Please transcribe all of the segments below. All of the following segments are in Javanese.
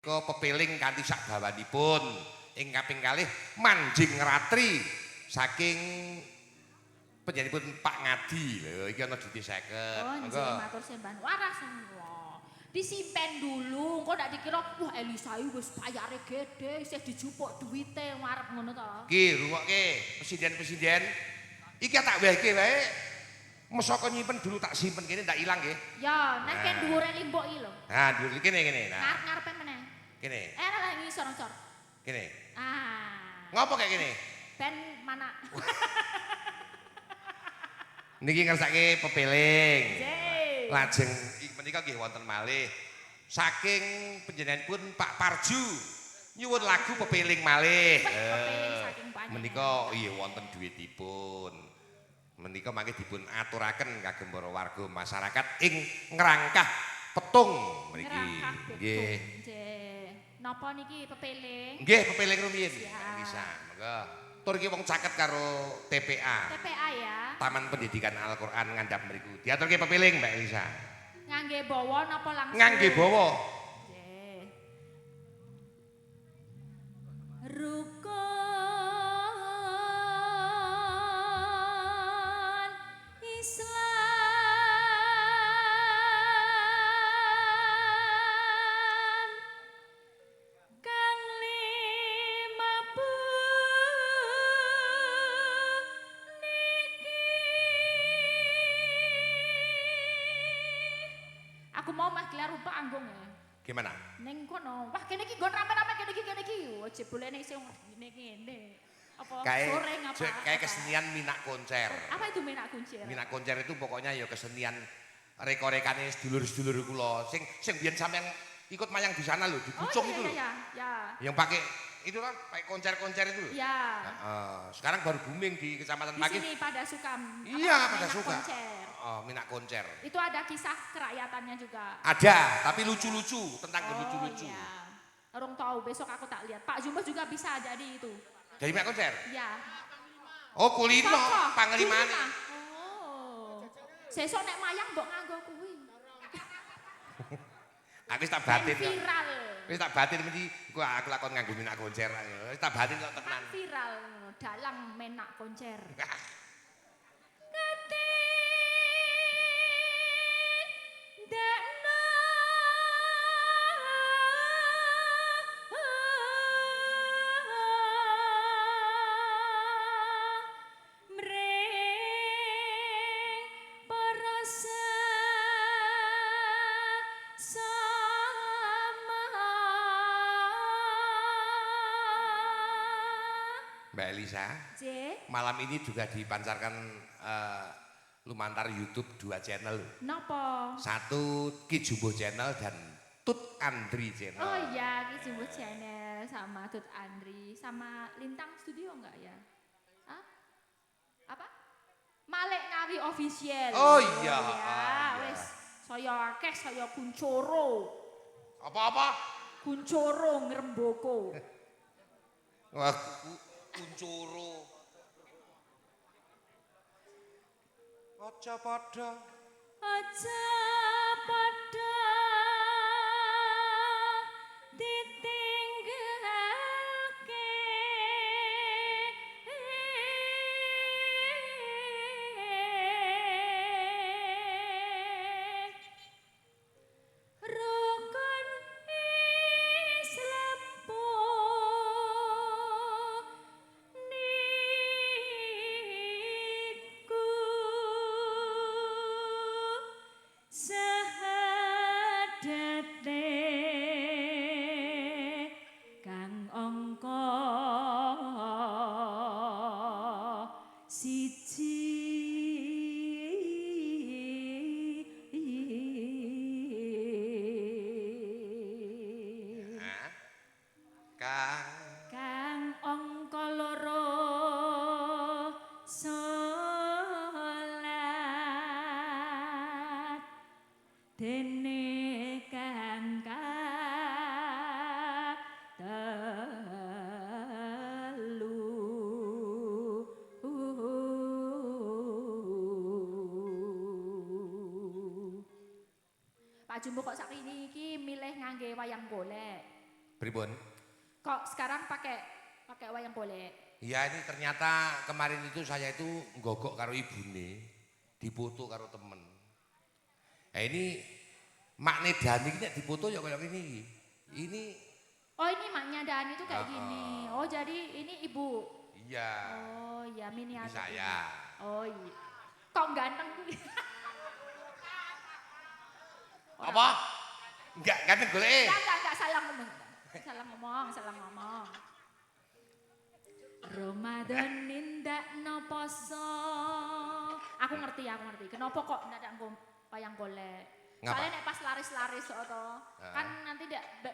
Pepiling kanthi sak bawanipun ing kaping kalih Manjing Ratri saking penyanipun Pak Ngadi. Lho iki ana duit 50. Oh, nggih matur sembah. Waras semua. Disimpen dulu, engko ndak dikira wah Elisa wis bayare gede, isih dijupuk duwite ngarep ngono to. Ki rungokke presiden-presiden. Iki tak wehke wae. Mesaka nyimpen dulu tak simpen kene ndak ilang nggih. Ya, nek nah. Dhuwure limbok iki lho. Nah, dhuwur kene. Nah. Ngarep-ngarepe meneh. Kene. Lah ngisor-ngisor. Kene. Ah. Ngopo kayak gini? Ben mana? Niki ngersake pepiling. Nggih. Lajeng menika nggih wonten malih saking panjenenganipun Pak Parju nyuwun lagu pepiling malih. Pepiling saking panjenengan. Menika iya wonten dhuwitipun. Menika mangke dipun aturaken kagem para warga masyarakat ing ngrangkah petung mriki. Nggih. Napa niki pepiling? Nggih, pepiling rumiyin. Ya. Bisa. Monggo. Tur iki wong caket karo TPA. TPA ya. Taman Pendidikan Al-Qur'an ngandhap mriku. Diaturke pepiling Mbak Elisa. Ngangge bawa napa langsung? Ngangge bawa. Nggih. Rukun Islam kang limabu niki. Aku mau mah gelar rupa anggung ya. Gimana? Ning kono. Wah, kene iki nggon rame-rame kene iki. Ojo boleh sing ngene. Apa goreng apa? Kayak kesenian minak koncer. Apa itu minak koncer? Minak koncer itu pokoknya ya kesenian reko-rekane sedulur-sedulur kula. Sing biyen sampean ikut mayang di sana loh, di Pucung itu loh. Ya. Yang pakai itu kan pakai koncer-koncer itu loh. Ya. Sekarang baru booming di Kecamatan Pagi. Di sini pada suka. Iya, pada suka. Koncer. Minak koncer. Itu ada kisah keracyatannya juga. Ada, tapi lucu-lucu, tentang lucu-lucu. Iya. Orang tahu, besok aku tak lihat. Pak Jumbo juga bisa jadi itu. Jadi minak konser? Iya. Oh, kulino, panglimane. Oh. Sesuk nek mayang mbok nganggo kuwi. Aku wis tak batin. Viral. Wis tak batin mesti aku lakon nganggo minak koncer. Wis tak batin kok tenan. Viral dalang menak koncer. Mbak Elisa, malam ini juga dipancarkan lumantar YouTube 2 channel. Napa? Satu Ki Jumbo channel dan Tut Andri channel. Oh iya, Ki Jumbo channel sama Tut Andri sama Lintang Studio enggak ya? Hah? Apa? Malek Ngawi Official. Oh iya. Wes saya akeh saya kuncoro. Apa-apa? Kuncoro ngremboko. Wah, kuncoro. Aja padha. Aja padha ditinggalke. Rukun Islam niku sahadate kang angka siji. Kang angka loro salat dene kang telu. Pak Jumbo kok sakniki iki milih ngangge wayang golek. Pripun? Kok sekarang pakai wayang golek? Ya ini ternyata kemarin itu saya itu nggogok karo ibune, dipoto karo temen. Ini makne Dani ini dipoto ya kayak gini. Ini Oh ini maknya Dani tuh kayak gini. Oh jadi ini ibu. iya. Oh iya Ini miniatur. saya. Oh iya. Kok ganteng kuwi? Apa? Enggak ganteng golek. Enggak salah ngomong. Salah ngomong. Ramadan nindakno poso. Aku ngerti. Kenapa kok ndak wayang golek? Ngapa? Soalnya nek pas laris-laris to, kan nanti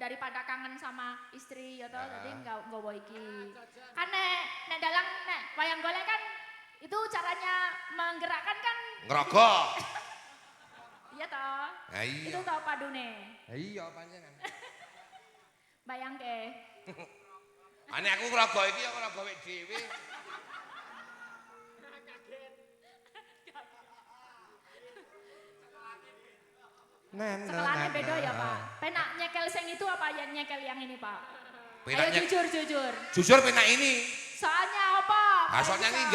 daripada kangen sama istri ya to, jadi nggawa iki. Kan nek dalang nek wayang golek kan itu caranya menggerakkan kan Ngerogok. iya toh. Nah, iya. Itu tau padune. Iya panjenengan. Bayangke. Ane aku ngerogok iki ya ngerogok wek dhewe. Sekelane beda ya Pak. Penak nyekel sing itu apa ya nyekel yang ini Pak? Penak Ayo jujur. Jujur penak ini. Soalnya apa? Soalnya ini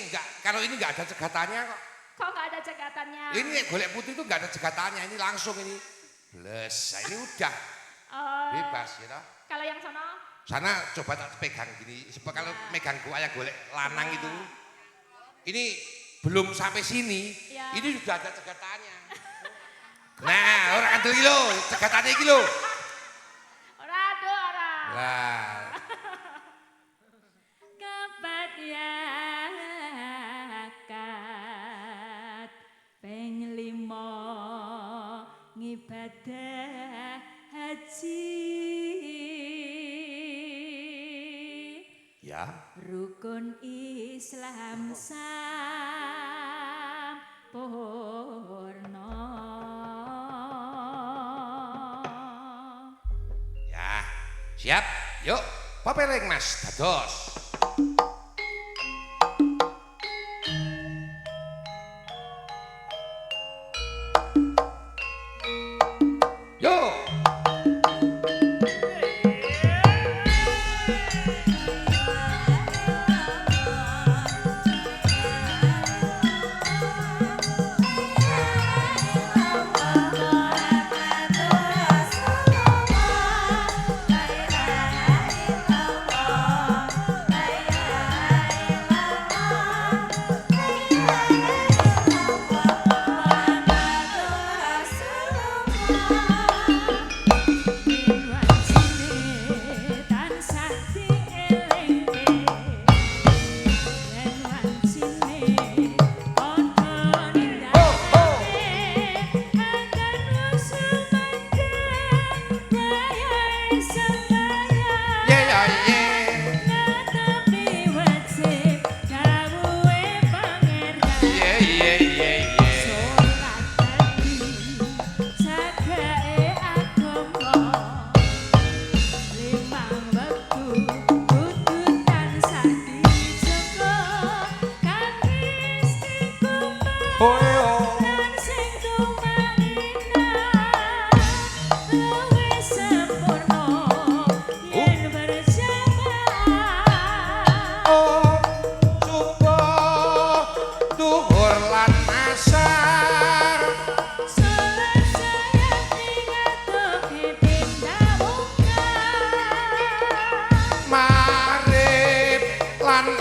enggak, kalau ini enggak ada cegatannya kok. Kok nggak ada cegatannya? Ini golek putih itu enggak ada cegatannya, ini langsung ini. Bles, ini udah bebas ya toh. Kalau yang sono? Sana coba tak pegang gini, sebab kalau megang wayang golek lanang itu. Ini belum sampai sini, ini sudah ada cegatannya. Nah, orang andel iki lho, cegatannya iki lho. Ora ada ora. Lah, Kepadyakat ping 5 ngibadah haji. ya. Rukun Islam sampurna. Ya, siap. Yuk, papeleng Mas, dados. Yuk.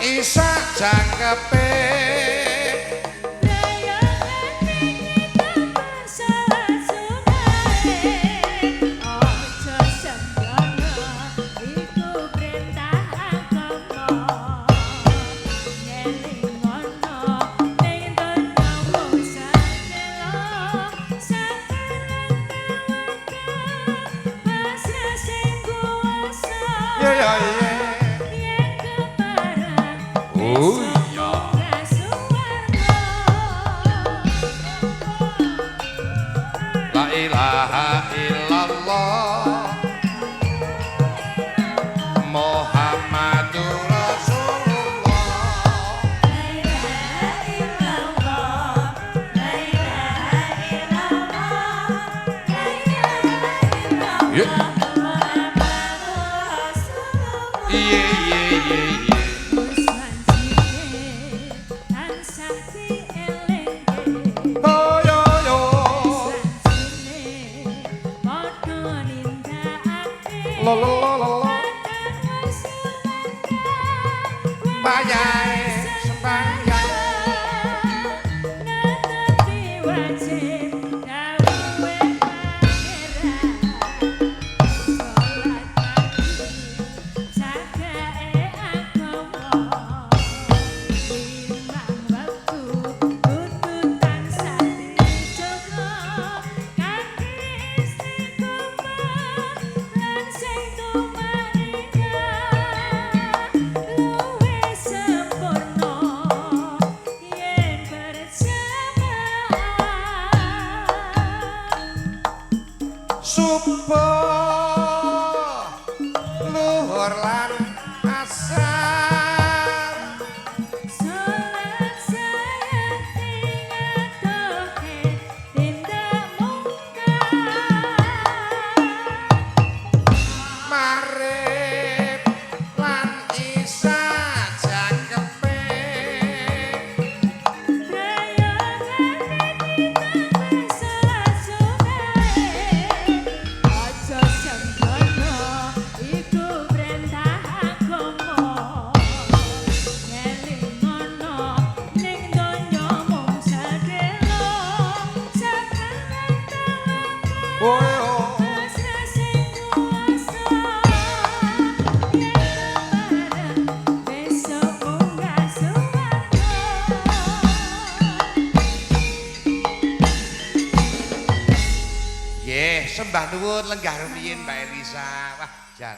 Isa jangkepe La ilaha illallah Muhammadur Rasulullah. La ilaha illallah, la ilaha illallah, la ilaha illallah, Muhammadur Iye iye iye iye. Oh yo yo. Lo lo lo lo lo. Bayae sembahyang. Subuh luhur lan asar Salat saya tingatoke tindak mungkar marip lan isa jakepe Sembah nuwun lenggah rumiyin Mbak Elisa. Wah, jan.